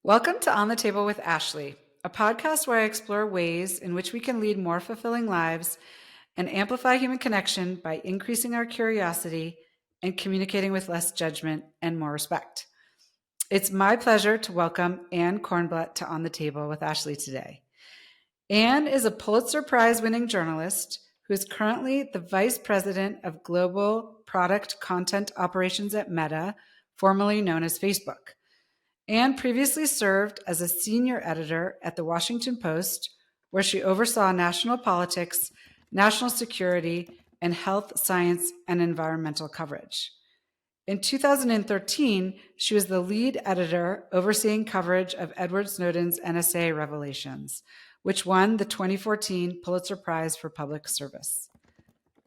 Welcome to On the Table with Ashley, a podcast where I explore ways in which we can lead more fulfilling lives and amplify human connection by increasing our curiosity and communicating with less judgment and more respect. It's my pleasure to welcome Anne Kornblut to On the Table with Ashley today. Anne is a Pulitzer Prize winning journalist who is currently the Vice President of Global Product Content Operations at Meta, formerly known as Facebook. Anne previously served as a senior editor at The Washington Post, where she oversaw national politics, national security, and health, science, and environmental coverage. In 2013, she was the lead editor overseeing coverage of Edward Snowden's NSA revelations, which won the 2014 Pulitzer Prize for Public Service.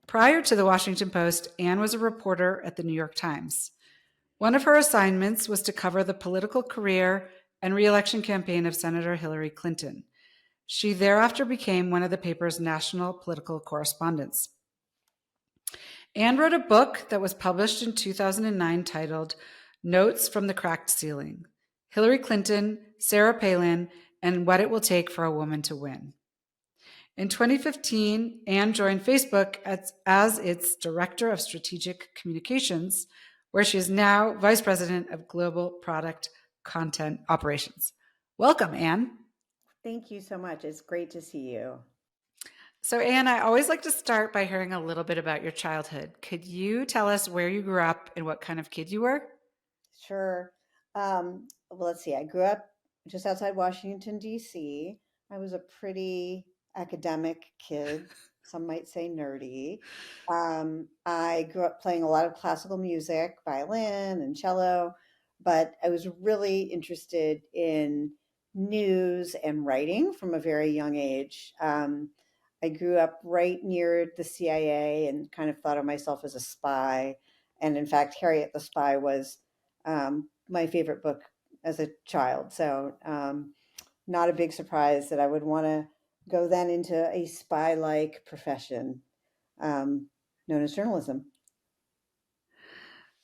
Prior to The Washington Post, Anne was a reporter at the New York Times. One of her assignments was to cover the political career and re-election campaign of Senator Hillary Clinton. She thereafter became one of the paper's national political correspondents. Anne wrote a book that was published in 2009 titled Notes from the Cracked Ceiling: Hillary Clinton, Sarah Palin, and What It Will Take for a Woman to Win. In 2015, Anne joined Facebook as its Director of Strategic Communications, where she is now Vice President of Global Product Content Operations. Welcome, Anne. Thank you so much. It's great to see you. So, Anne, I always like to start by hearing a little bit about your childhood. Could you tell us where you grew up and what kind of kid you were? Sure. Well, let's see. I grew up just outside Washington, D.C. I was a pretty academic kid. Some might say nerdy. I grew up playing a lot of classical music, violin and cello, but I was really interested in news and writing from a very young age. I grew up right near the CIA and kind of thought of myself as a spy. And in fact, Harriet the Spy was my favorite book as a child. So, not a big surprise that I would want to go then into a spy like profession known as journalism.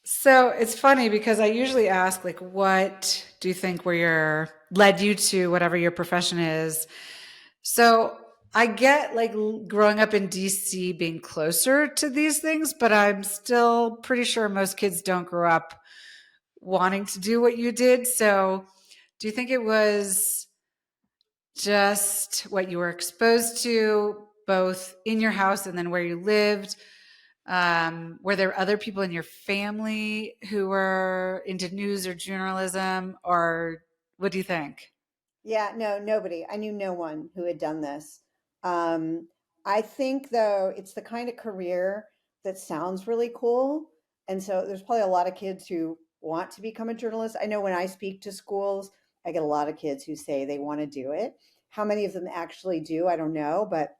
So it's funny because I usually ask, like, what do you think led you to whatever your profession is? So I get like growing up in DC being closer to these things, but I'm still pretty sure most kids don't grow up wanting to do what you did. So do you think it was just what you were exposed to, both in your house and then where you lived? Were there other people in your family who were into news or journalism, or what do you think? Yeah, no, nobody. I knew no one who had done this. Um, I think, though, it's the kind of career that sounds really cool. And so there's probably a lot of kids who want to become a journalist. I know when I speak to schools, I get a lot of kids who say they want to do it. How many of them actually do, I don't know. But,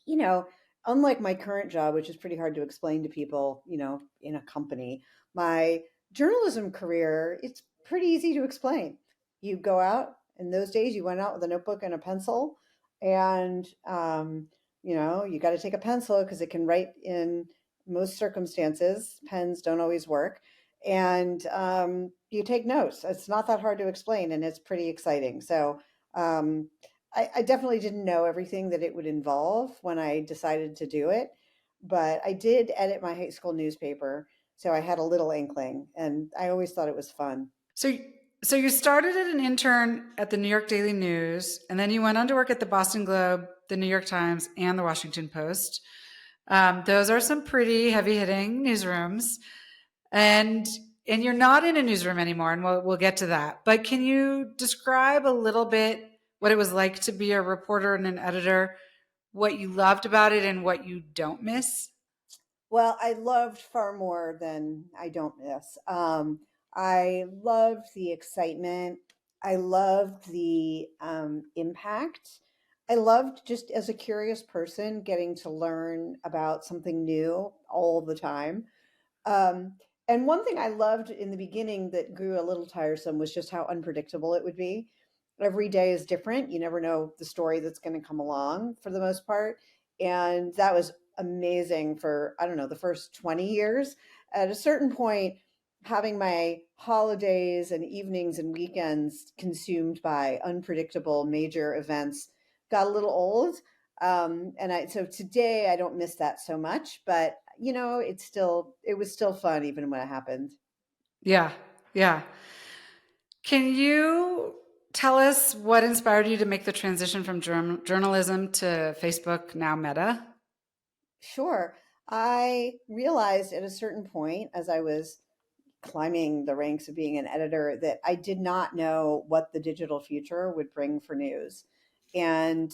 you know, unlike my current job, which is pretty hard to explain to people, in a company, my journalism career, it's pretty easy to explain. You go out, in those days, you went out with a notebook and a pencil, and you got to take a pencil because it can write in most circumstances. Pens don't always work, and you take notes. It's not that hard to explain, and it's pretty exciting. So um, I definitely didn't know everything that it would involve when I decided to do it, but I did edit my high school newspaper, so I had a little inkling, and I always thought it was fun. So, so you started as an intern at the New York Daily News, and then you went on to work at the Boston Globe, the New York Times, and the Washington Post. Those are some pretty heavy-hitting newsrooms, and you're not in a newsroom anymore, and we'll get to that. But can you describe a little bit what it was like to be a reporter and an editor, what you loved about it, and what you don't miss? Well, I loved far more than I don't miss. I loved the excitement. I loved the impact. I loved just as a curious person getting to learn about something new all the time. Um, and one thing I loved in the beginning that grew a little tiresome was just how unpredictable it would be. Every day is different. You never know the story that's going to come along for the most part. And that was amazing for, I don't know, the first 20 years. At a certain point, having my holidays and evenings and weekends consumed by unpredictable major events got a little old. So today I don't miss that so much, but it was still fun even when it happened. Yeah. Yeah. Can you tell us what inspired you to make the transition from journalism to Facebook, now Meta? Sure. I realized at a certain point as I was climbing the ranks of being an editor that I did not know what the digital future would bring for news. And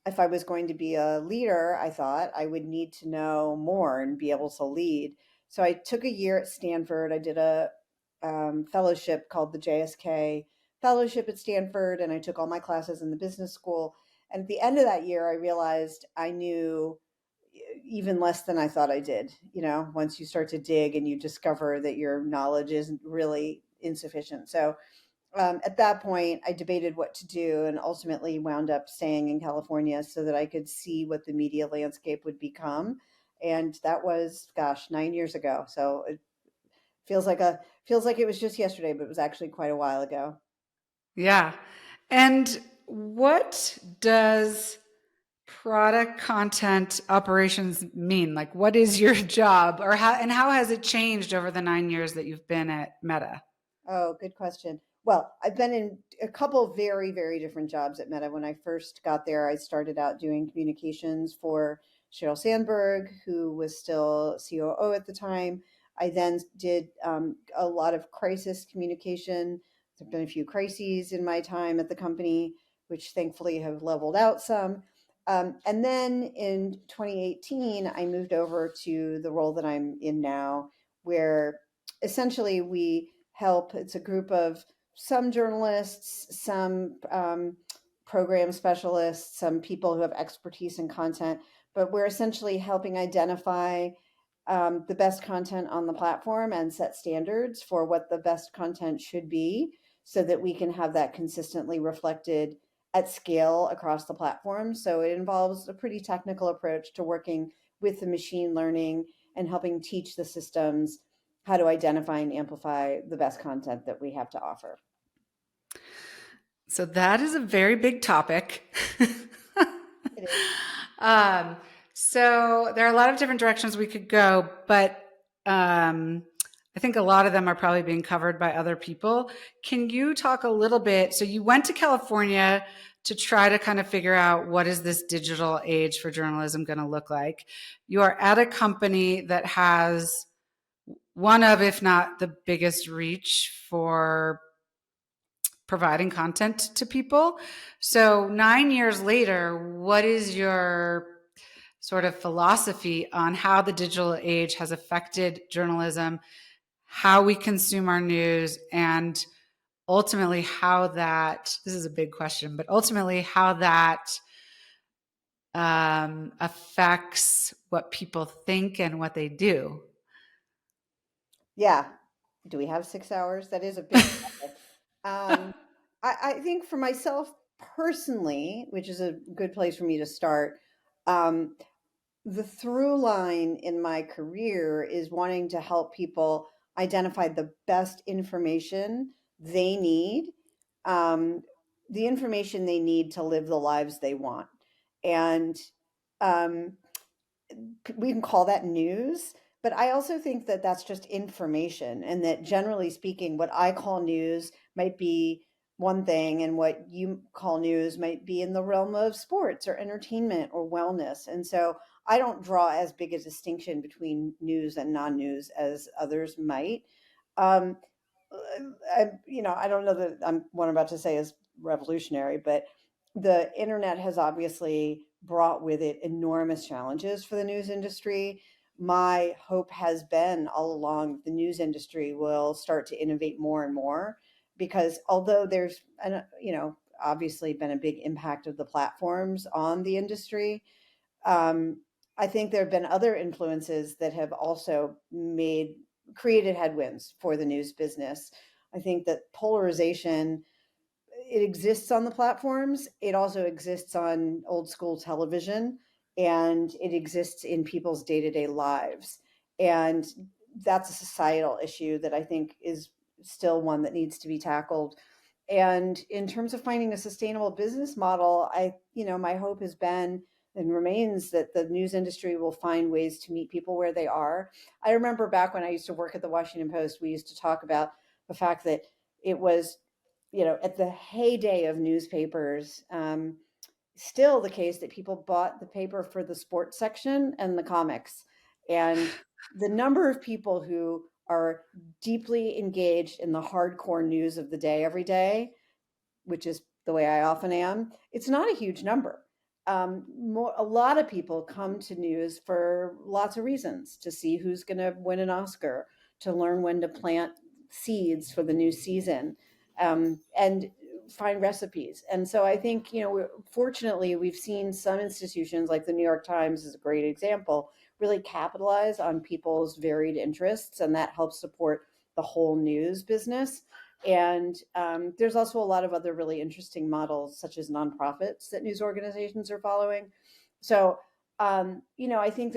if I was going to be a leader, I thought I would need to know more and be able to lead. So I took a year at Stanford. I did a fellowship called the JSK Fellowship at Stanford, and I took all my classes in the business school. And at the end of that year, I realized I knew even less than I thought I did. Once you start to dig and you discover that your knowledge isn't really insufficient. So at that point, I debated what to do and ultimately wound up staying in California so that I could see what the media landscape would become. And that was, gosh, 9 years ago. So it feels like it was just yesterday, but it was actually quite a while ago. Yeah. And what does product content operations mean? Like, what is your job, or how has it changed over the 9 years that you've been at Meta? Oh, good question. Well, I've been in a couple very, very different jobs at Meta. When I first got there, I started out doing communications for Sheryl Sandberg, who was still COO at the time. I then did a lot of crisis communication. There've been a few crises in my time at the company, which thankfully have leveled out some. And then in 2018, I moved over to the role that I'm in now, where essentially we help. It's a group of some journalists, some program specialists, some people who have expertise in content, but we're essentially helping identify the best content on the platform and set standards for what the best content should be so that we can have that consistently reflected at scale across the platform. So it involves a pretty technical approach to working with the machine learning and helping teach the systems how to identify and amplify the best content that we have to offer. So that is a very big topic. It is. um, so there are a lot of different directions we could go, but I think a lot of them are probably being covered by other people. Can you talk a little bit? So you went to California to try to kind of figure out what is this digital age for journalism going to look like. You are at a company that has one of, if not the biggest reach for providing content to people. So 9 years later, what is your sort of philosophy on how the digital age has affected journalism, how we consume our news, and ultimately how that, this is a big question, but ultimately how that affects what people think and what they do? Yeah. Do we have 6 hours? That is a big topic. Um, I think for myself personally, which is a good place for me to start, um, the through line in my career is wanting to help people identify the best information they need, um, the information they need to live the lives they want. And um, we can call that news, but I also think that that's just information, and that generally speaking, what I call news might be one thing, and what you call news might be in the realm of sports or entertainment or wellness. And so I don't draw as big a distinction between news and non-news as others might. Um, I don't know that what I'm about to say is revolutionary, but the internet has obviously brought with it enormous challenges for the news industry. My hope has been all along the news industry will start to innovate more and more, because although there's obviously been a big impact of the platforms on the industry, um, I think there have been other influences that have also created headwinds for the news business. I think that polarization, it exists on the platforms. It also exists on old school television, and it exists in people's day-to-day lives. And that's a societal issue that I think is still one that needs to be tackled. And in terms of finding a sustainable business model, my hope has been and remains that the news industry will find ways to meet people where they are. I remember back when I used to work at the Washington Post, we used to talk about the fact that it was, at the heyday of newspapers, still the case that people bought the paper for the sports section and the comics. And the number of people who are deeply engaged in the hardcore news of the day every day, which is the way I often am, it's not a huge number. A lot of people come to news for lots of reasons: to see who's going to win an Oscar, to learn when to plant seeds for the new season, and find recipes. And so I think, fortunately, we've seen some institutions like the New York Times is a great example, really capitalize on people's varied interests, and that helps support the whole news business. And there's also a lot of other really interesting models, such as nonprofits that news organizations are following. So, I think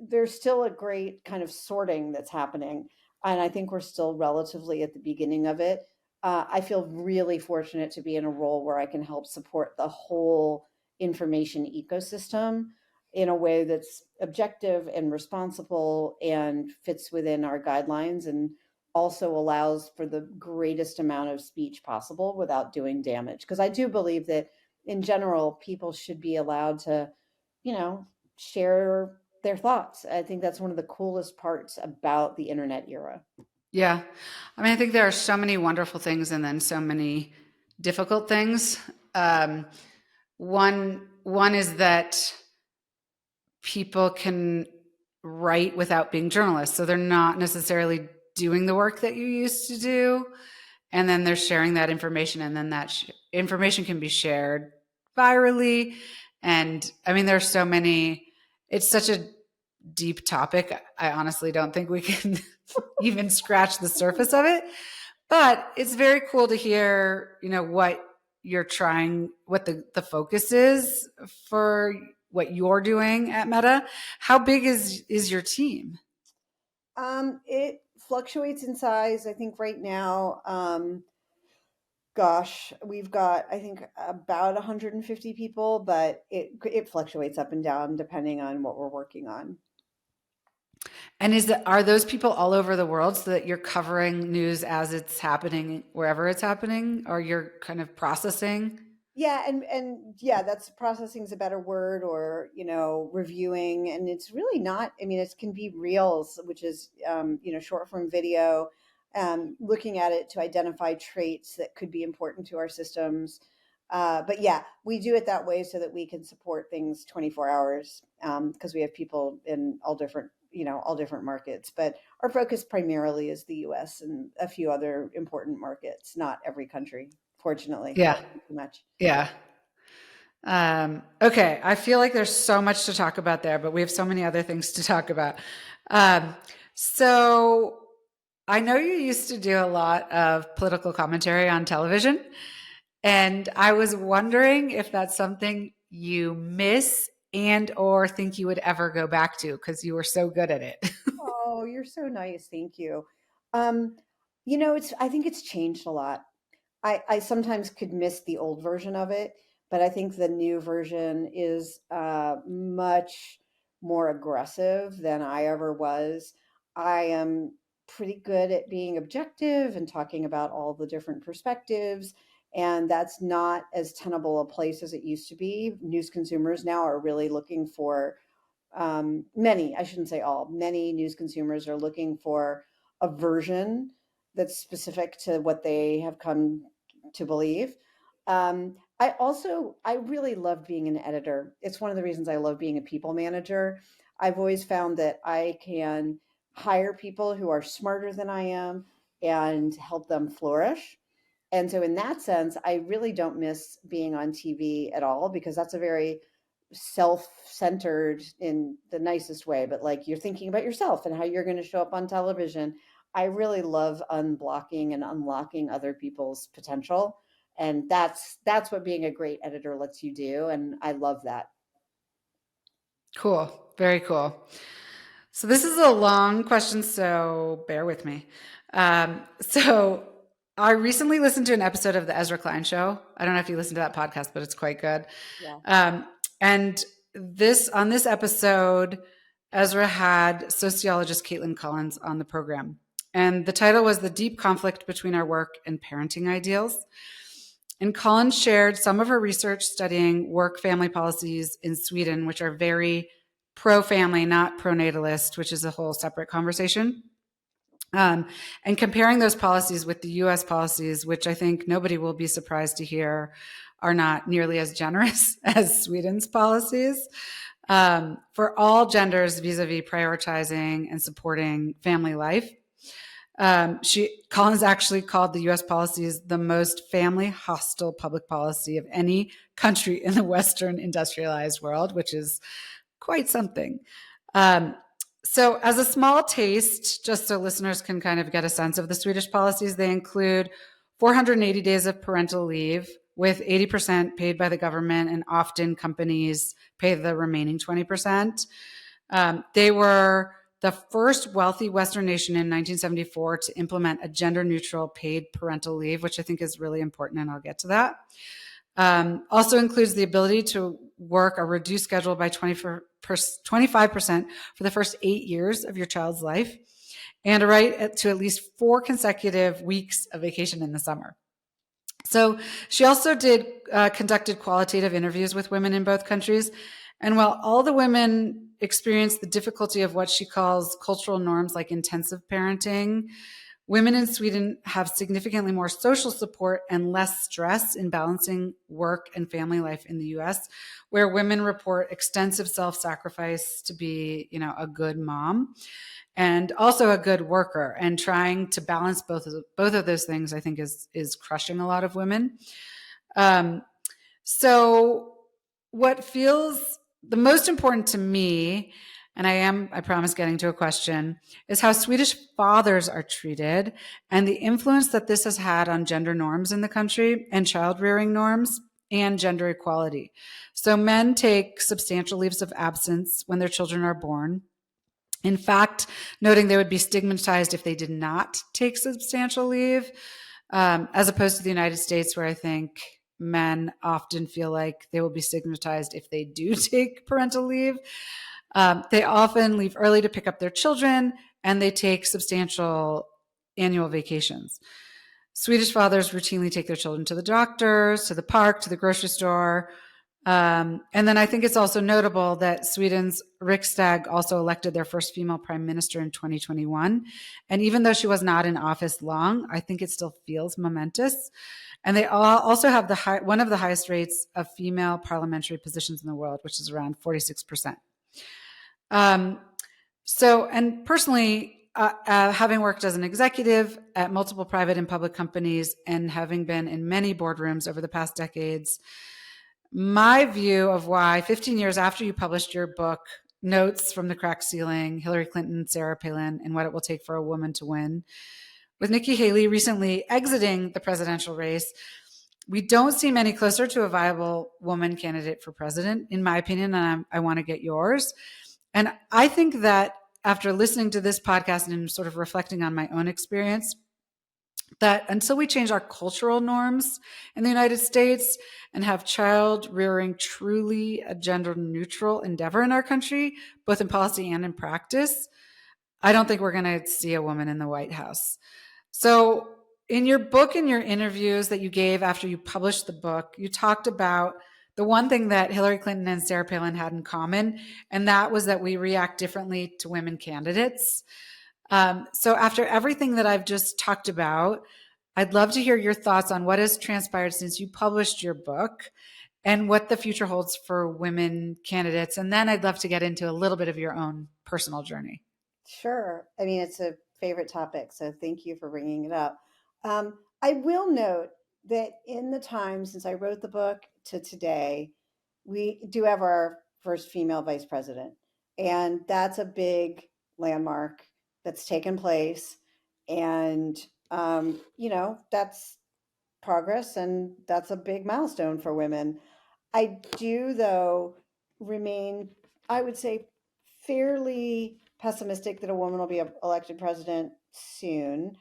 there's still a great kind of sorting that's happening, and I think we're still relatively at the beginning of it. I feel really fortunate to be in a role where I can help support the whole information ecosystem in a way that's objective and responsible and fits within our guidelines, and also allows for the greatest amount of speech possible without doing damage. Because I do believe that in general, people should be allowed to, share their thoughts. I think that's one of the coolest parts about the internet era. Yeah. I mean, I think there are so many wonderful things and then so many difficult things. Um, one is that people can write without being journalists. So they're not necessarily doing the work that you used to do. And then they're sharing that information, and then that information can be shared virally. And I mean, there's so many, it's such a deep topic. I honestly don't think we can even scratch the surface of it. But it's very cool to hear, what you're trying, what the focus is for what you're doing at Meta. How big is your team? It fluctuates in size. I think right now, gosh, we've got, I think, about 150 people, but it fluctuates up and down depending on what we're working on. And are those people all over the world, so that you're covering news as it's happening wherever it's happening, or you're kind of processing? Yeah, and yeah, that's processing is a better word, or reviewing. And it's really not. I mean, it can be reels, which is short form video, looking at it to identify traits that could be important to our systems. But yeah, we do it that way so that we can support things 24 hours, because we have people in all different markets. But our focus primarily is the U.S. and a few other important markets. Not every country, fortunately. Yeah. That would be too much. Yeah. Okay. I feel like there's so much to talk about there, but we have so many other things to talk about. So I know you used to do a lot of political commentary on television, and I was wondering if that's something you miss and or think you would ever go back to, because you were so good at it. Oh, you're so nice. Thank you. Um, I think it's changed a lot. I sometimes could miss the old version of it, but I think the new version is much more aggressive than I ever was. I am pretty good at being objective and talking about all the different perspectives. And that's not as tenable a place as it used to be. News consumers now are really looking for many, I shouldn't say all, many news consumers are looking for a version that's specific to what they have come to believe. I really love being an editor. It's one of the reasons I love being a people manager. I've always found that I can hire people who are smarter than I am and help them flourish. And so, in that sense, I really don't miss being on TV at all, because that's a very self-centered, in the nicest way, but like, you're thinking about yourself and how you're going to show up on television. I really love unblocking and unlocking other people's potential, and that's what being a great editor lets you do, and I love that. Cool. Very cool. So this is a long question, so bear with me. So I recently listened to an episode of the Ezra Klein Show. I don't know if you listened to that podcast, but it's quite good. Yeah. And this on this episode, Ezra had sociologist Caitlin Collins on the program, and the title was "The Deep Conflict Between Our Work and Parenting Ideals." And Collins shared some of her research studying work-family policies in Sweden, which are very pro-family, not pro-natalist, which is a whole separate conversation. And comparing those policies with the US policies, which I think nobody will be surprised to hear are not nearly as generous as Sweden's policies. For all genders vis-a-vis prioritizing and supporting family life. Collins actually called the U.S. policies the most family hostile public policy of any country in the Western industrialized world, which is quite something. So as a small taste, just so listeners can kind of get a sense of the Swedish policies, they include 480 days of parental leave with 80% paid by the government, and often companies pay the remaining 20%. They were the first wealthy Western nation in 1974 to implement a gender-neutral paid parental leave, which I think is really important, and I'll get to that. Also includes the ability to work a reduced schedule by 25% for the first 8 years of your child's life, and a right to at least 4 consecutive weeks of vacation in the summer. So she also conducted qualitative interviews with women in both countries. And while all the women experienced the difficulty of what she calls cultural norms like intensive parenting, women in Sweden have significantly more social support and less stress in balancing work and family life in the US, where women report extensive self-sacrifice to be, a good mom and also a good worker. And trying to balance both of those things, I think, is crushing a lot of women. So what feels the most important to me, and I promise, getting to a question, is how Swedish fathers are treated and the influence that this has had on gender norms in the country and child rearing norms and gender equality. So men take substantial leaves of absence when their children are born. In fact, noting they would be stigmatized if they did not take substantial leave, as opposed to the United States, where I think men often feel like they will be stigmatized if they do take parental leave. They often leave early to pick up their children, and they take substantial annual vacations. Swedish fathers routinely take their children to the doctors, to the park, to the grocery store. And then I think it's also notable that Sweden's Riksdag also elected their first female prime minister in 2021. And even though she was not in office long, I think it still feels momentous. And they also have one of the highest rates of female parliamentary positions in the world, which is around 46%. And personally, having worked as an executive at multiple private and public companies and having been in many boardrooms over the past decades, my view of why 15 years after you published your book, Notes from the Cracked Ceiling, Hillary Clinton, Sarah Palin, and What It Will Take for a Woman to Win, with Nikki Haley recently exiting the presidential race, we don't seem any closer to a viable woman candidate for president, in my opinion, and I want to get yours. And I think that after listening to this podcast and sort of reflecting on my own experience, that until we change our cultural norms in the United States and have child rearing truly a gender neutral endeavor in our country, both in policy and in practice, I don't think we're going to see a woman in the White House. So in your book and your interviews that you gave after you published the book, you talked about the one thing that Hillary Clinton and Sarah Palin had in common, and that was that we react differently to women candidates. So after everything that I've just talked about, I'd love to hear your thoughts on what has transpired since you published your book and what the future holds for women candidates. And then I'd love to get into a little bit of your own personal journey. Sure. I mean, it's a favorite topic, so thank you for bringing it up. I will note that in the time since I wrote the book to today, we do have our first female vice president, and that's a big landmark that's taken place. And, that's progress, and that's a big milestone for women. I do, though, remain, I would say, fairly pessimistic that a woman will be elected president soon,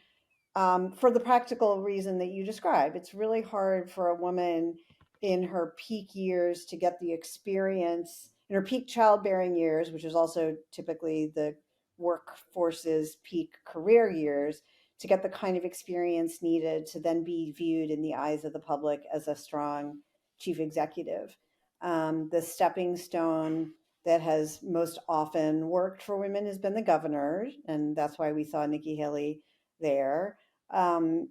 for the practical reason that you describe. It's really hard for a woman in her peak years to get the experience, in her peak childbearing years, which is also typically the workforce's peak career years, to get the kind of experience needed to then be viewed in the eyes of the public as a strong chief executive. The stepping stone that has most often worked for women has been the governor, and that's why we saw Nikki Haley there. Um,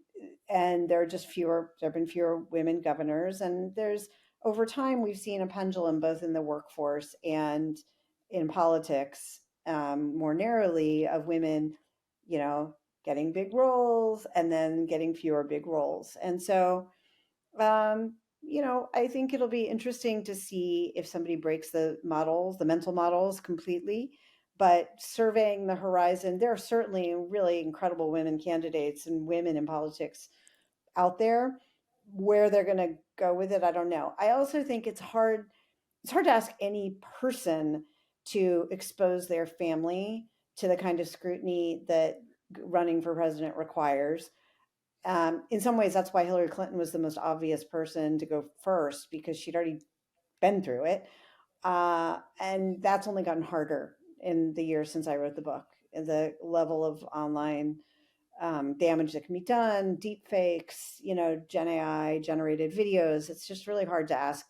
and there are just fewer, there have been fewer women governors. And there's, over time, we've seen a pendulum both in the workforce and in politics, more narrowly, of women, you know, getting big roles and then getting fewer big roles. And so, I think it'll be interesting to see if somebody breaks the models, the mental models completely. But surveying the horizon, there are certainly really incredible women candidates and women in politics out there. Where they're going to go with it, I don't know. I also think it's hard. It's hard to ask any person to expose their family to the kind of scrutiny that running for president requires. In some ways, that's why Hillary Clinton was the most obvious person to go first, because she'd already been through it. And that's only gotten harder in the years since I wrote the book. And the level of online damage that can be done, deep fakes, Gen AI generated videos. It's just really hard to ask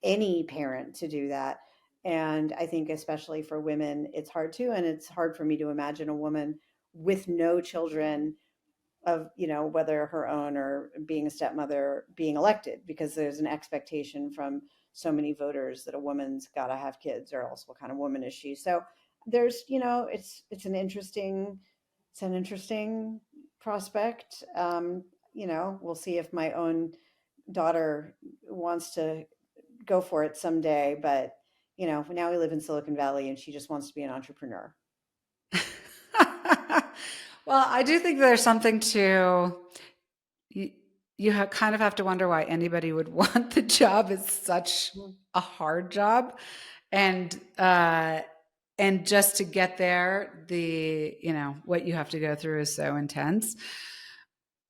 any parent to do that. And I think, especially for women, it's hard too. And it's hard for me to imagine a woman with no children, of whether her own or being a stepmother, being elected, because there's an expectation from so many voters that a woman's got to have kids, or else what kind of woman is she? So there's, it's an interesting prospect. We'll see if my own daughter wants to go for it someday, but now we live in Silicon Valley and she just wants to be an entrepreneur. Well, I do think there's something to you. Kind of have to wonder why anybody would want the job. It's such a hard job, and just to get there, what you have to go through is so intense.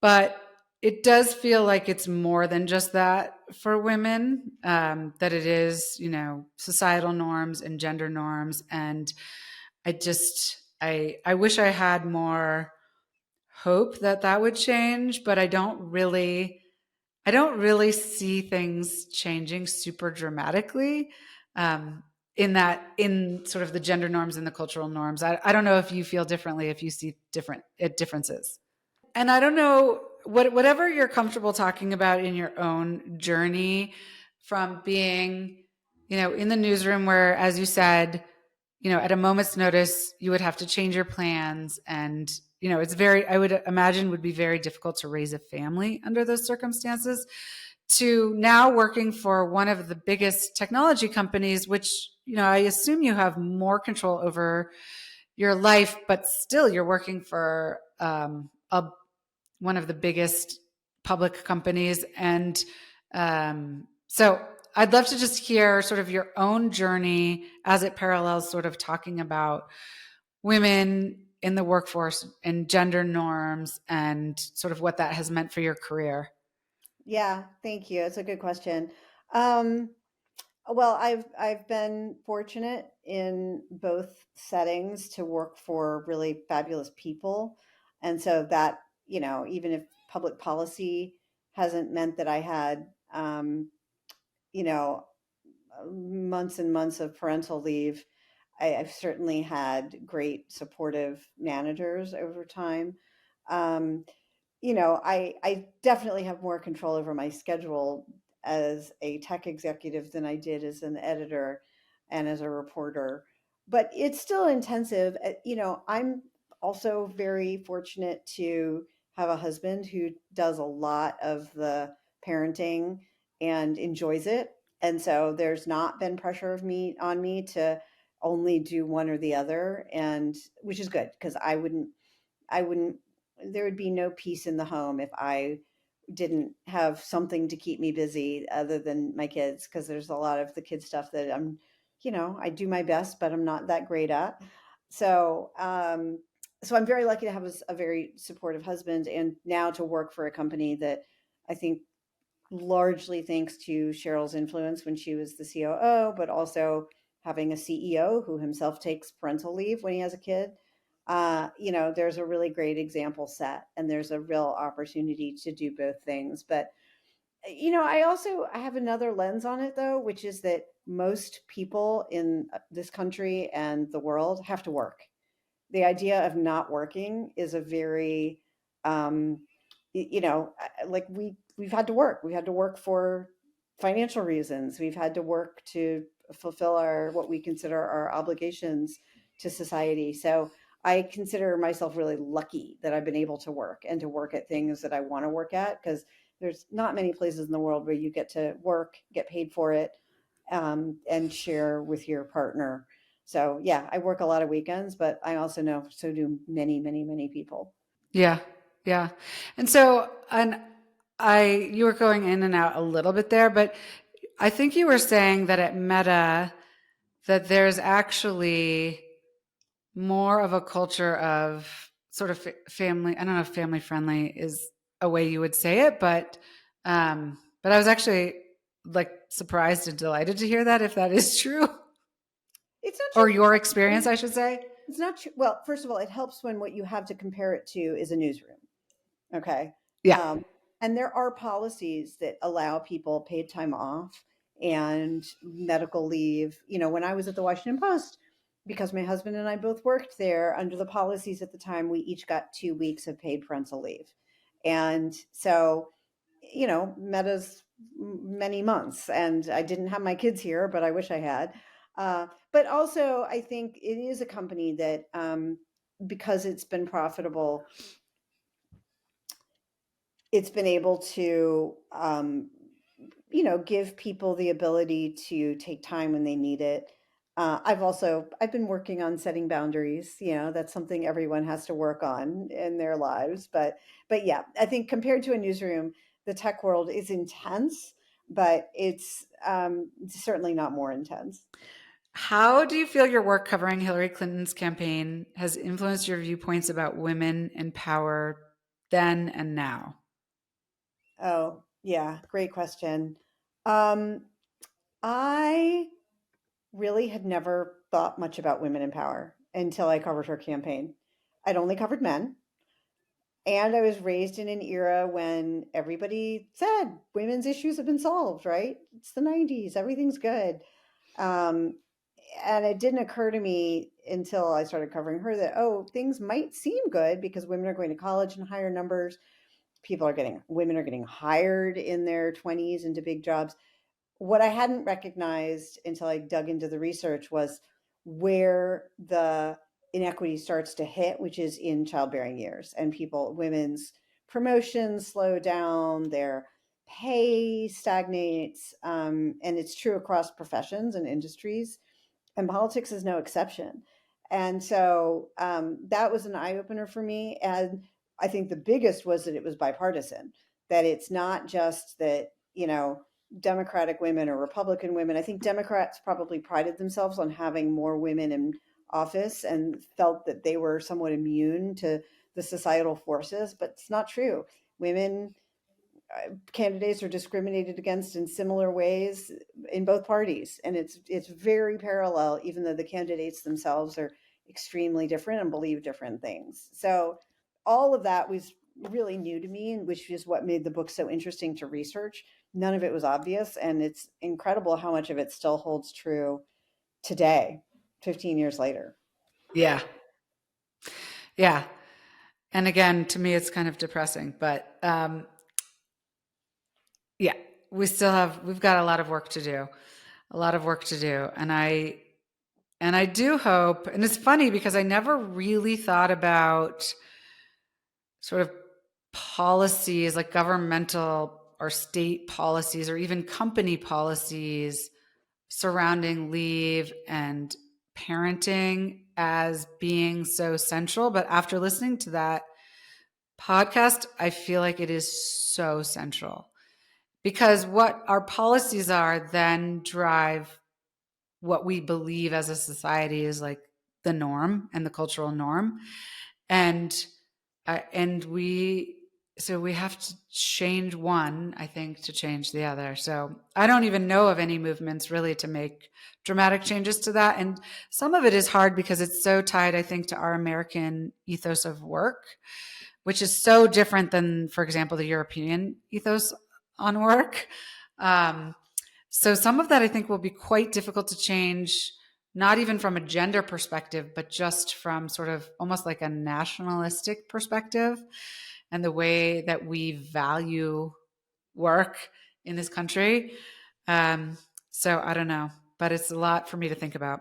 But it does feel like it's more than just that for women. That it is, societal norms and gender norms, and I wish I had more hope that that would change, but I don't really see things changing super dramatically, in sort of the gender norms and the cultural norms. I don't know if you feel differently, if you see differences. And I don't know, whatever you're comfortable talking about in your own journey, from being, in the newsroom where, as you said, at a moment's notice, you would have to change your plans. And, I would imagine, would be very difficult to raise a family under those circumstances, to now working for one of the biggest technology companies, which, I assume you have more control over your life, but still you're working for one of the biggest public companies. And so I'd love to just hear sort of your own journey as it parallels sort of talking about women in the workforce and gender norms, and sort of what that has meant for your career. Yeah, thank you. It's a good question. Um, well, I've been fortunate in both settings to work for really fabulous people, and so that, even if public policy hasn't meant that I had, you know, months and months of parental leave, I've certainly had great supportive managers over time. Um, I definitely have more control over my schedule as a tech executive than I did as an editor and as a reporter. But it's still intensive. I'm also very fortunate to have a husband who does a lot of the parenting and enjoys it. And so there's not been pressure of me on me to only do one or the other, and which is good, because I wouldn't there would be no peace in the home if I didn't have something to keep me busy other than my kids, because there's a lot of the kid stuff that I do my best, but I'm not that great at. So, so I'm very lucky to have a very supportive husband, and now to work for a company that I think largely thanks to Cheryl's influence when she was the COO, but also having a CEO who himself takes parental leave when he has a kid. There's a really great example set, and there's a real opportunity to do both things. But I have another lens on it, though, which is that most people in this country and the world have to work. The idea of not working is a very, um, like we've had to work. We had to work for financial reasons. We've had to work to fulfill our what we consider our obligations to society. So I consider myself really lucky that I've been able to work and to work at things that I want to work at, because there's not many places in the world where you get to work, get paid for it, and share with your partner. So yeah, I work a lot of weekends, but I also know so do many, many, many people. Yeah. Yeah. And you were going in and out a little bit there, but I think you were saying that at Meta, that there's actually more of a culture of sort of family. I don't know if family friendly is a way you would say it, but I was actually like surprised and delighted to hear that, if that is true, It's not or true. your experience, I should say. It's not true. Well, first of all, it helps when what you have to compare it to is a newsroom. Okay. Yeah. And there are policies that allow people paid time off and medical leave. When I was at the Washington Post, because my husband and I both worked there, under the policies at the time, we each got 2 weeks of paid parental leave. And so, Meta's many months, and I didn't have my kids here, but I wish I had. But also, I think it is a company that, because it's been profitable, it's been able to, give people the ability to take time when they need it. I've been working on setting boundaries. That's something everyone has to work on in their lives. But yeah, I think compared to a newsroom, the tech world is intense, but it's certainly not more intense. How do you feel your work covering Hillary Clinton's campaign has influenced your viewpoints about women in power then and now? Oh, yeah, great question. Um, I really had never thought much about women in power until I covered her campaign. I'd only covered men. And I was raised in an era when everybody said women's issues have been solved, right? It's the 90s, everything's good. Um, and it didn't occur to me until I started covering her that, oh, things might seem good because women are going to college in higher numbers. Women are getting hired in their 20s into big jobs. What I hadn't recognized until I dug into the research was where the inequity starts to hit, which is in childbearing years, and women's promotions slow down, their pay stagnates, and it's true across professions and industries, and politics is no exception. And so that was an eye opener for me. And I think the biggest was that it was bipartisan, that it's not just that, Democratic women or Republican women. I think Democrats probably prided themselves on having more women in office and felt that they were somewhat immune to the societal forces, but it's not true. Women candidates are discriminated against in similar ways in both parties, and it's very parallel, even though the candidates themselves are extremely different and believe different things. So all of that was really new to me, which is what made the book so interesting to research. None of it was obvious, and it's incredible how much of it still holds true today, 15 years later. Yeah. Yeah. And again, to me, it's kind of depressing, but yeah, we've got a lot of work to do, a lot of work to do. And I do hope, and it's funny because I never really thought about sort of policies like governmental or state policies or even company policies surrounding leave and parenting as being so central. But after listening to that podcast, I feel like it is so central because what our policies are then drive what we believe as a society is like the norm and the cultural norm. And we have to change one, I think, to change the other. So I don't even know of any movements really to make dramatic changes to that. And some of it is hard because it's so tied, I think, to our American ethos of work, which is so different than, for example, the European ethos on work. So some of that I think will be quite difficult to change, not even from a gender perspective, but just from sort of almost like a nationalistic perspective and the way that we value work in this country. So I don't know, but it's a lot for me to think about.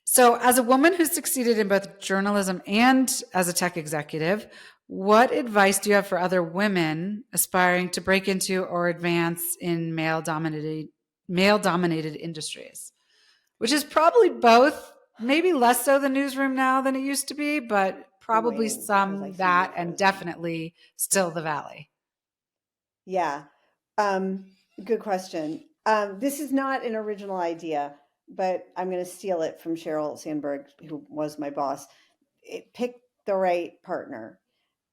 So as a woman who's succeeded in both journalism and as a tech executive, what advice do you have for other women aspiring to break into or advance in male-dominated industries? Which is probably both, maybe less so the newsroom now than it used to be, but I'm probably waiting because I some see your that and frozen. definitely still the Valley. Yeah. Um, Good question. This is not an original idea, but I'm going to steal it from Cheryl Sandberg, who was my boss. Pick the right partner,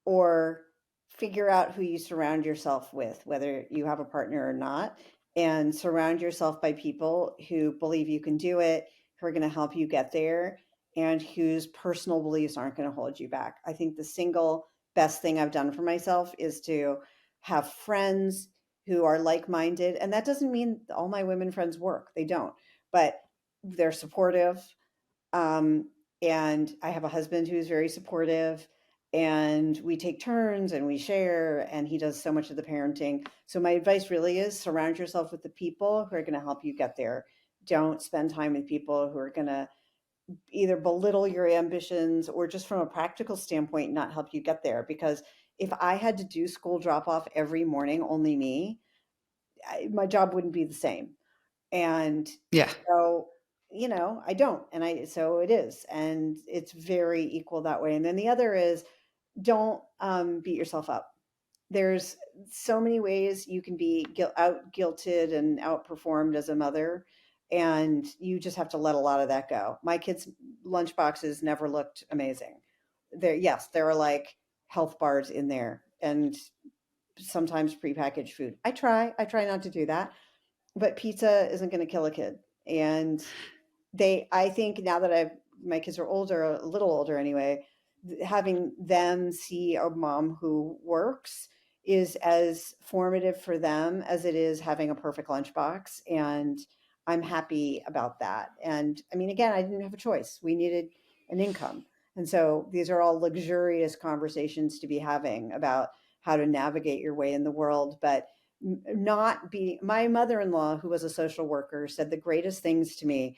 or figure out who you surround yourself with, whether you have a partner or not, and surround yourself by people who believe you can do it, who are going to help you get there, and whose personal beliefs aren't going to hold you back. I think the single best thing I've done for myself is to have friends who are like minded. And that doesn't mean all my women friends work, they don't, but they're supportive. Um, and I have a husband who's very supportive, and we take turns and we share, and he does so much of the parenting. So my advice really is surround yourself with the people who are going to help you get there. Don't spend time with people who are going to either belittle your ambitions or just from a practical standpoint not help you get there. Because if I had to do school drop off every morning, only me, my job wouldn't be the same. And Yeah. so, I don't. And so it is. And it's very equal that way. And then the other is, don't beat yourself up. There's so many ways you can be out guilted and outperformed as a mother. And you just have to let a lot of that go. My kids' lunch boxes never looked amazing. Yes, there are like health bars in there and sometimes prepackaged food. I try not to do that, but pizza isn't going to kill a kid. And I think now that my kids are older, a little older anyway, having them see a mom who works is as formative for them as it is having a perfect lunchbox. And I'm happy about that. And I mean, again, I didn't have a choice. We needed an income. And so these are all luxurious conversations to be having about how to navigate your way in the world. But not be my mother-in-law, who was a social worker, said the greatest things to me.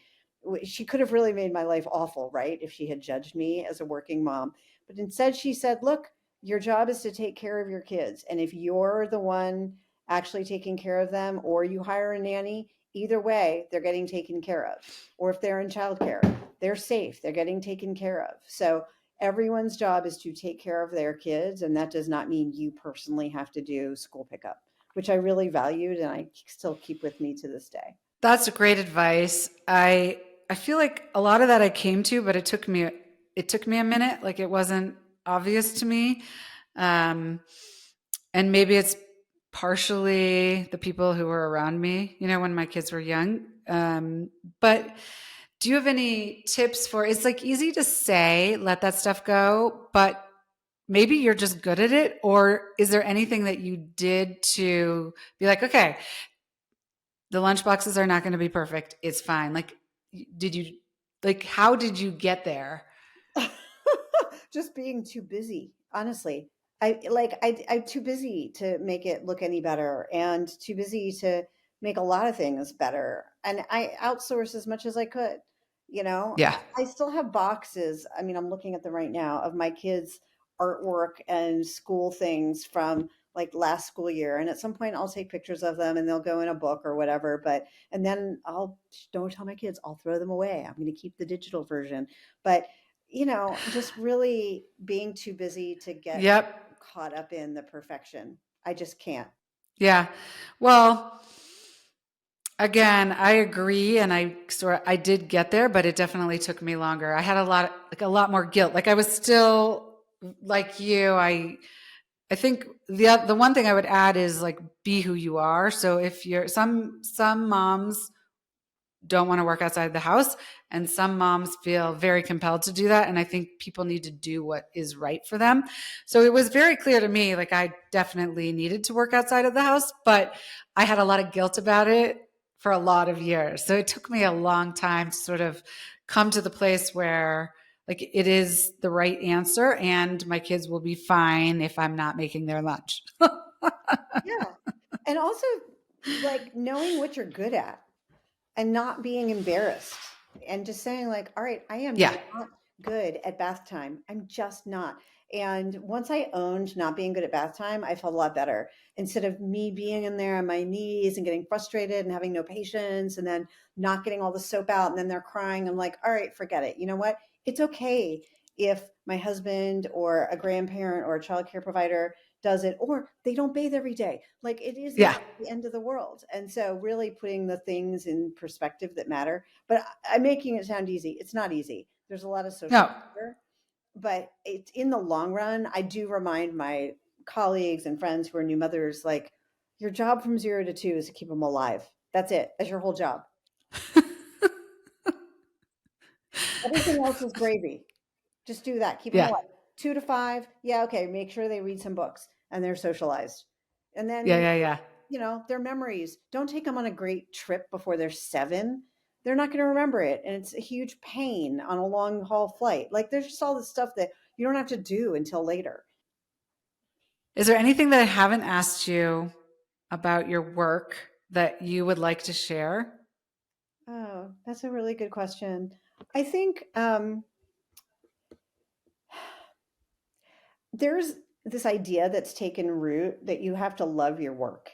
She could have really made my life awful, right, if she had judged me as a working mom. But instead she said, look, your job is to take care of your kids, and if you're the one actually taking care of them, or you hire a nanny, either way they're getting taken care of. Or if they're in childcare, they're safe, they're getting taken care of. So everyone's job is to take care of their kids, and that does not mean you personally have to do school pickup, which I really valued and I still keep with me to this day. That's great advice. I feel like a lot of that I came to, but it took me a minute. Like it wasn't obvious to me. Um, and maybe it's partially the people who were around me, when my kids were young. But do you have any tips for, it's like easy to say, let that stuff go, but maybe you're just good at it? Or is there anything that you did to be like, okay, the lunch boxes are not going to be perfect. It's fine. Like, did you, how did you get there? Just being too busy, honestly. I'm too busy to make it look any better, and too busy to make a lot of things better. And I outsource as much as I could. Yeah. I still have boxes. I mean, I'm looking at them right now of my kids' artwork and school things from like last school year. And at some point I'll take pictures of them and they'll go in a book or whatever. And then don't tell my kids, I'll throw them away. I'm going to keep the digital version. But just really being too busy to get Yep. caught up in the perfection. I just can't. Yeah. Well, Again, I agree, and I did get there, but it definitely took me longer. I had a lot more guilt. Like I was still like you. I think the one thing I would add is like be who you are. So if you're some moms don't want to work outside the house, and some moms feel very compelled to do that, and I think people need to do what is right for them. So it was very clear to me like I definitely needed to work outside of the house, but I had a lot of guilt about it for a lot of years. So it took me a long time to sort of come to the place where like it is the right answer and my kids will be fine if I'm not making their lunch. Yeah. And also like knowing what you're good at and not being embarrassed and just saying like, all right, I am Yeah. not good at bath time. I'm just not. And once I owned not being good at bath time, I felt a lot better. Instead of me being in there on my knees and getting frustrated and having no patience and then not getting all the soap out and then they're crying, I'm like, all right, forget it. You know what? It's okay if my husband or a grandparent or a child care provider does it, or they don't bathe every day. Like it is Yeah. not the end of the world. And so really putting the things in perspective that matter. But I'm making it sound easy. It's not easy. There's a lot of social No. pressure, but it's in the long run. I do remind my colleagues and friends who are new mothers, like your job from 0 to 2 is to keep them alive. That's it. That's your whole job. Everything else is gravy. Just do that. Keep them Yeah. alive. 2 to 5. Yeah. Okay. Make sure they read some books and they're socialized. And Yeah, then, yeah, yeah. their memories. Don't take them on a great trip before they're 7. They're not going to remember it. And it's a huge pain on a long haul flight. Like there's just all this stuff that you don't have to do until later. Is there anything that I haven't asked you about your work that you would like to share? Oh, that's a really good question. I think there's this idea that's taken root that you have to love your work.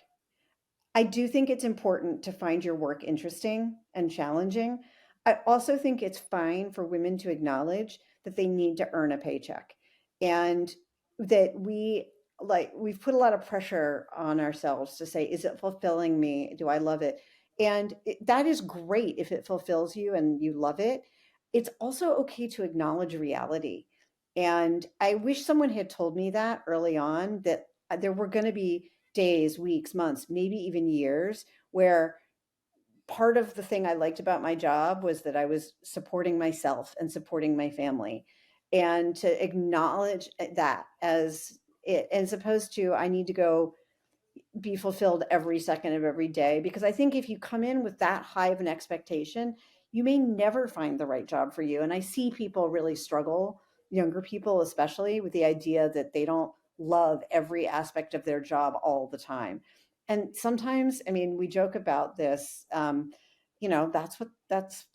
I do think it's important to find your work interesting and challenging. I also think it's fine for women to acknowledge that they need to earn a paycheck and that we've put a lot of pressure on ourselves to say, is it fulfilling me? Do I love it? And that is great if it fulfills you and you love it. It's also okay to acknowledge reality. And I wish someone had told me that early on, that there were going to be days, weeks, months, maybe even years where part of the thing I liked about my job was that I was supporting myself and supporting my family. And to acknowledge that as it, as opposed to I need to go be fulfilled every second of every day. Because I think if you come in with that high of an expectation, you may never find the right job for you. And I see people really struggle, younger people especially, with the idea that they don't love every aspect of their job all the time. And sometimes, I mean, we joke about this. That's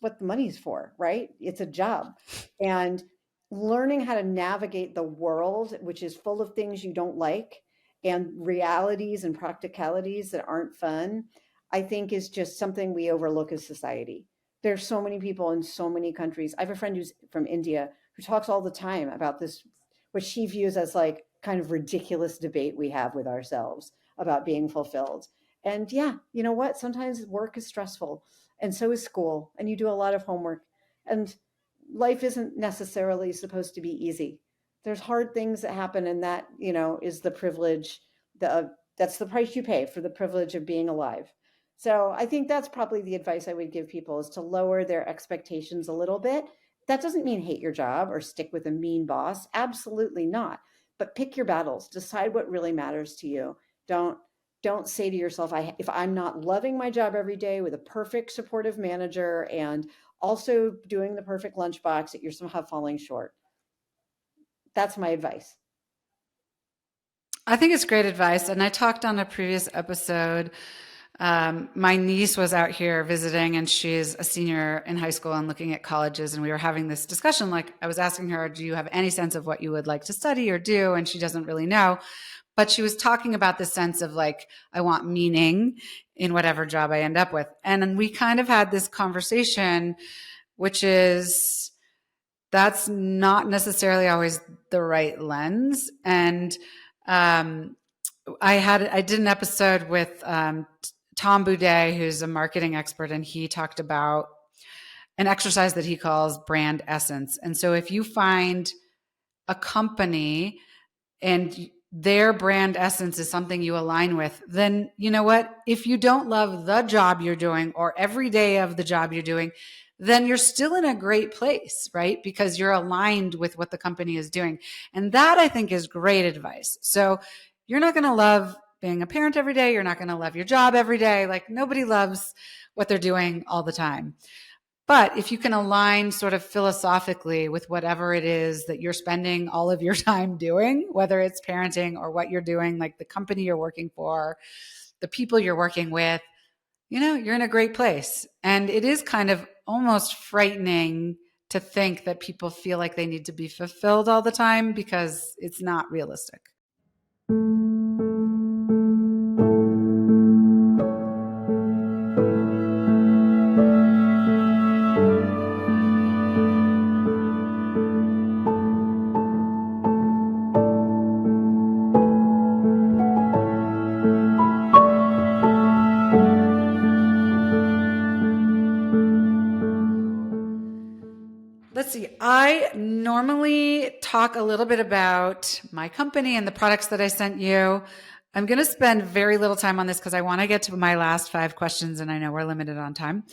what the money's for, right? It's a job, and learning how to navigate the world, which is full of things you don't like and realities and practicalities that aren't fun, I think is just something we overlook as society. There's so many people in so many countries. I have a friend who's from India who talks all the time about this, what she views as like kind of ridiculous debate we have with ourselves about being fulfilled. And yeah, you know what? Sometimes work is stressful and so is school, and you do a lot of homework. And life isn't necessarily supposed to be easy. There's hard things that happen, and that is the privilege, that's the price you pay for the privilege of being alive. So I think that's probably the advice I would give people, is to lower their expectations a little bit. That doesn't mean hate your job or stick with a mean boss, absolutely not. But pick your battles, decide what really matters to you. Don't say to yourself, if I'm not loving my job every day with a perfect supportive manager and also doing the perfect lunchbox, that you're somehow falling short. That's my advice. I think it's great advice. And I talked on a previous episode. My niece was out here visiting, and she's a senior in high school and looking at colleges. And we were having this discussion. Like, I was asking her, do you have any sense of what you would like to study or do? And she doesn't really know. But she was talking about the sense of like, I want meaning in whatever job I end up with. And then we kind of had this conversation, which is that's not necessarily always the right lens. And um, I did an episode with Tom Boudet, who's a marketing expert, and he talked about an exercise that he calls brand essence. And so if you find a company and their brand essence is something you align with, then you know what? If you don't love the job you're doing or every day of the job you're doing, then you're still in a great place, right? Because you're aligned with what the company is doing. And that I think is great advice. So you're not going to love being a parent every day. You're not going to love your job every day. Like nobody loves what they're doing all the time. But if you can align sort of philosophically with whatever it is that you're spending all of your time doing, whether it's parenting or what you're doing, like the company you're working for, the people you're working with, you're in a great place. And it is kind of almost frightening to think that people feel like they need to be fulfilled all the time because it's not realistic. Let's see. I normally talk a little bit about my company and the products that I sent you. I'm going to spend very little time on this because I want to get to my last 5 questions, and I know we're limited on time.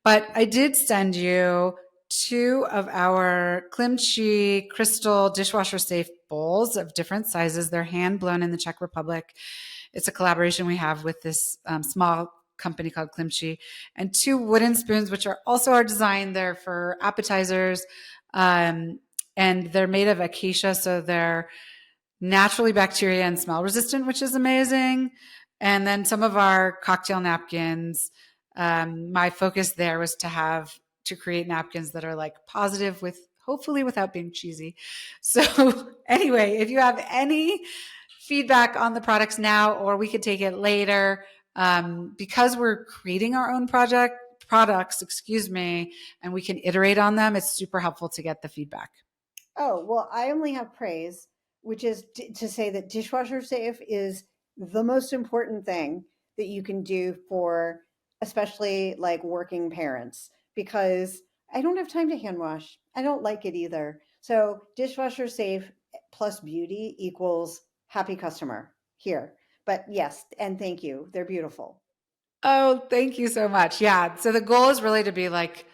But I did send you 2 of our Klimchi crystal dishwasher safe bowls of different sizes. They're hand blown in the Czech Republic. It's a collaboration we have with this small company called Klimchi, and 2 wooden spoons, which are also our design. They're for appetizers, and they're made of acacia, so they're naturally bacteria and smell resistant, which is amazing. And then some of our cocktail napkins. My focus there was to create napkins that are like positive with hopefully without being cheesy. So anyway, if you have any feedback on the products now, or we could take it later, because we're creating our own products, and we can iterate on them, it's super helpful to get the feedback. Oh, well, I only have praise, which is to say that dishwasher safe is the most important thing that you can do for especially like working parents, because I don't have time to hand wash. I don't like it either. So dishwasher safe plus beauty equals happy customer here. But yes, and thank you. They're beautiful. Oh, thank you so much. Yeah. So the goal is really to be like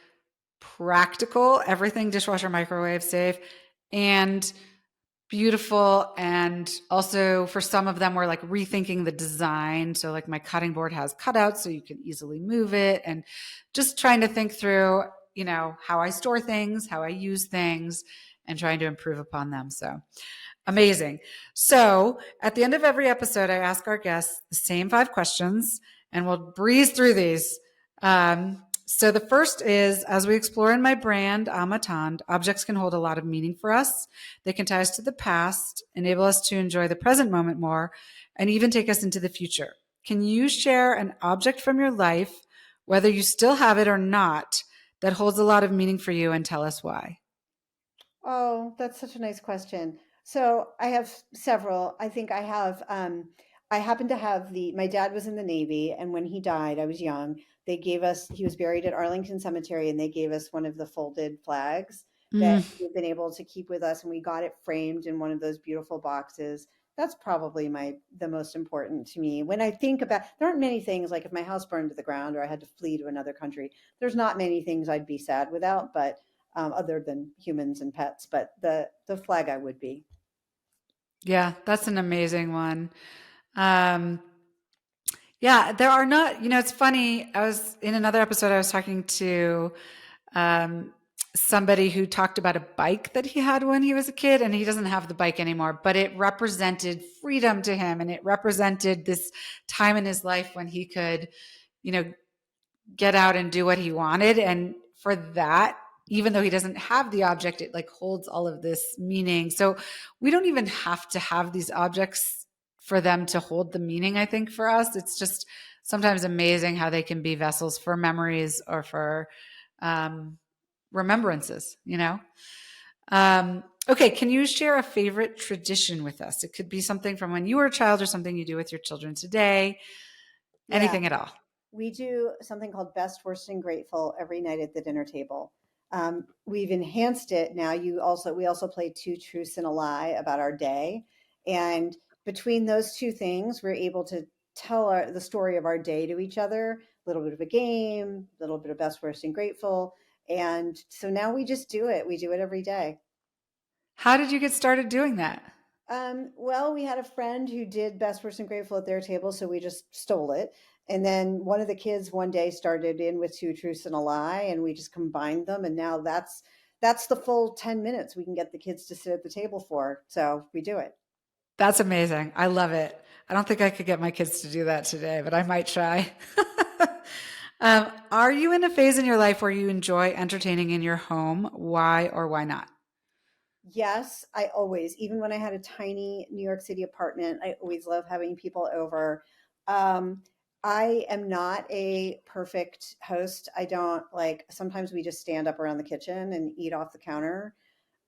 practical, everything dishwasher microwave safe, and beautiful. And also for some of them, we're like rethinking the design. So like my cutting board has cutouts so you can easily move it, and just trying to think through, how I store things, how I use things, and trying to improve upon them. So amazing. So at the end of every episode, I ask our guests the same 5 questions, and we'll breeze through these. So the first is, as we explore in my brand, Âme Atendre, objects can hold a lot of meaning for us. They can tie us to the past, enable us to enjoy the present moment more, and even take us into the future. Can you share an object from your life, whether you still have it or not, that holds a lot of meaning for you, and tell us why? Oh, that's such a nice question. So I have several. I think I happen to have my dad was in the Navy, and when he died, I was young. He was buried at Arlington Cemetery, and they gave us one of the folded flags that Mm. we've been able to keep with us, and we got it framed in one of those beautiful boxes. That's probably the most important to me. When I think about, there aren't many things like if my house burned to the ground or I had to flee to another country, there's not many things I'd be sad without, but other than humans and pets, but the flag I would be. Yeah, that's an amazing one. Um, yeah, there are not, it's funny. I was in another episode, I was talking to um, somebody who talked about a bike that he had when he was a kid, and he doesn't have the bike anymore, but it represented freedom to him. And it represented this time in his life when he could, you know, get out and do what he wanted. And for that, even though he doesn't have the object, it like holds all of this meaning. So we don't even have to have these objects for them to hold the meaning, I think, for us. It's just sometimes amazing how they can be vessels for memories or for um, remembrances. Okay, can you share a favorite tradition with us? It could be something from when you were a child or something you do with your children today, Yeah. anything at all. We do something called Best, Worst, and Grateful every night at the dinner table. We've enhanced it now. We also play Two Truths and a Lie about our day, and between those two things, we're able to tell the story of our day to each other. A little bit of a game, a little bit of Best, Worst, and Grateful, and so now we just do it. We do it every day. How did you get started doing that? Well, we had a friend who did Best, Worst, and Grateful at their table, so we just stole it. And then one of the kids one day started in with Two Truths and a Lie, and we just combined them. And now that's the full 10 minutes we can get the kids to sit at the table for. So we do it. That's amazing. I love it. I don't think I could get my kids to do that today, but I might try. Are you in a phase in your life where you enjoy entertaining in your home? Why or why not? Yes, I always, even when I had a tiny New York City apartment, I always love having people over. Um, I am not a perfect host. I don't like, sometimes we just stand up around the kitchen and eat off the counter.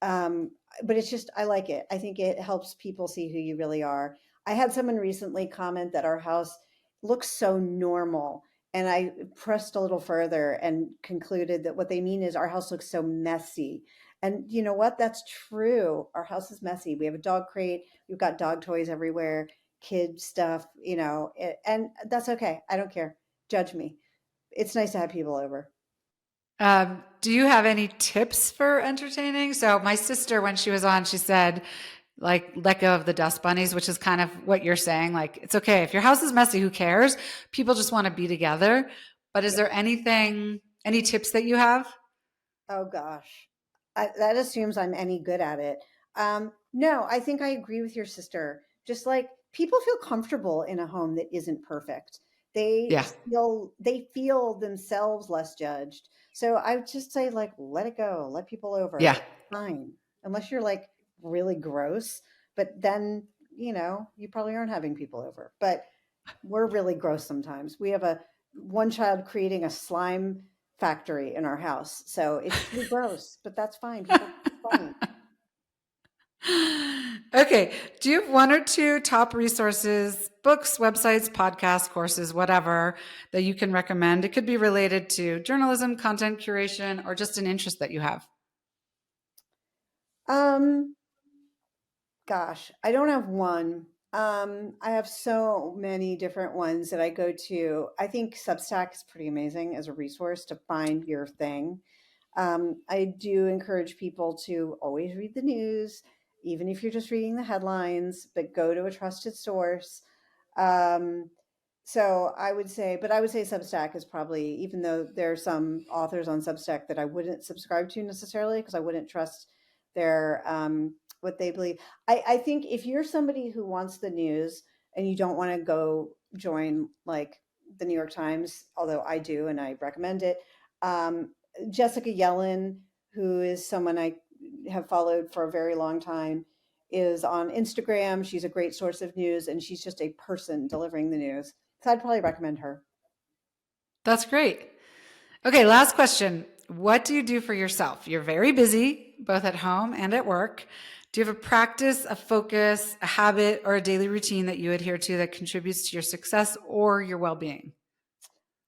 Um, but it's just, I like it. I think it helps people see who you really are. I had someone recently comment that our house looks so normal. And I pressed a little further and concluded that what they mean is our house looks so messy. And you know what? That's true. Our house is messy. We have a dog crate. We've got dog toys everywhere, kid stuff, and that's okay. I don't care. Judge me. It's nice to have people over. Do you have any tips for entertaining? So my sister, when she was on, she said, like, let go of the dust bunnies, which is kind of what you're saying. Like, it's okay. If your house is messy, who cares? People just want to be together. But is there any tips that you have? Oh gosh, that assumes I'm any good at it. No, I think I agree with your sister. Just like people feel comfortable in a home that isn't perfect. They Yeah. they feel themselves less judged. So I would just say like let it go, let people over. Yeah. It's fine. Unless you're like really gross, but then, you probably aren't having people over. But we're really gross sometimes. We have a one child creating a slime factory in our house. So it's pretty gross, but that's fine. People think it's funny. Okay. Do you have one or two top resources, books, websites, podcasts, courses, whatever that you can recommend? It could be related to journalism, content curation, or just an interest that you have. Um, Gosh, I don't have one. I have so many different ones that I go to. I think Substack is pretty amazing as a resource to find your thing. I do encourage people to always read the news, even if you're just reading the headlines, but go to a trusted source. Um, so I would say Substack is probably, even though there are some authors on Substack that I wouldn't subscribe to necessarily because I wouldn't trust their what they believe. I think if you're somebody who wants the news and you don't want to go join like the New York Times, although I do and I recommend it, Jessica Yellen, who is someone I have followed for a very long time, is on Instagram. She's a great source of news and she's just a person delivering the news. So I'd probably recommend her. That's great. Okay, last question. What do you do for yourself? You're very busy, both at home and at work. Do you have a practice, a focus, a habit, or a daily routine that you adhere to that contributes to your success or your well being?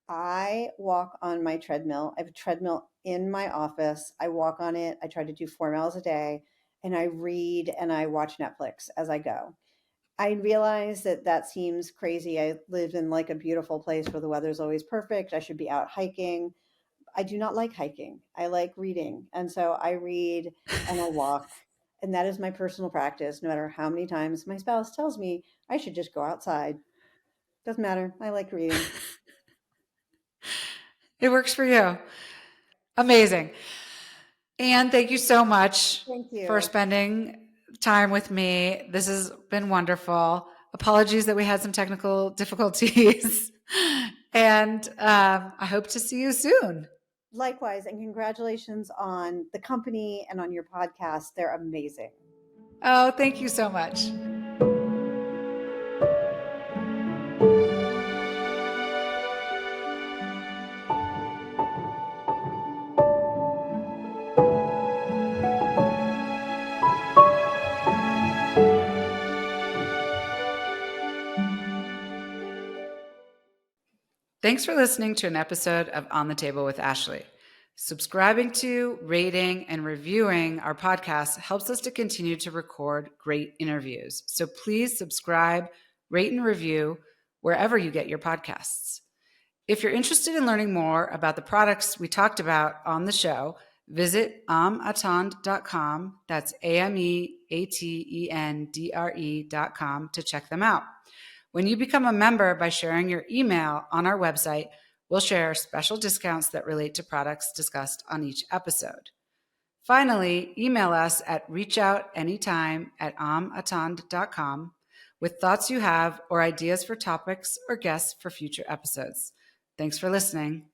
I walk on my treadmill. I have a treadmill in my office. I walk on it. I try to do 4 miles a day and I read and I watch Netflix as I go. I realize that that seems crazy. I live in like a beautiful place where the weather's always perfect. I should be out hiking. I do not like hiking. I like reading. And so I read and I walk. And that is my personal practice, no matter how many times my spouse tells me I should just go outside. Doesn't matter. I like reading. It works for you. Amazing. And thank you so much Thank for you. spending time with me. This has been wonderful. Apologies that we had some technical difficulties. And I hope to see you soon. Likewise, and congratulations on the company and on your podcast. They're amazing. Oh, thank you so much. Thanks for listening to an episode of On the Table with Ashley. Subscribing to, rating, and reviewing our podcast helps us to continue to record great interviews. So please subscribe, rate, and review wherever you get your podcasts. If you're interested in learning more about the products we talked about on the show, visit âmeatendre.com. That's AMEATENDRE.com to check them out. When you become a member by sharing your email on our website, we'll share special discounts that relate to products discussed on each episode. Finally, email us at reachoutanytime@âmeatendre.com with thoughts you have or ideas for topics or guests for future episodes. Thanks for listening.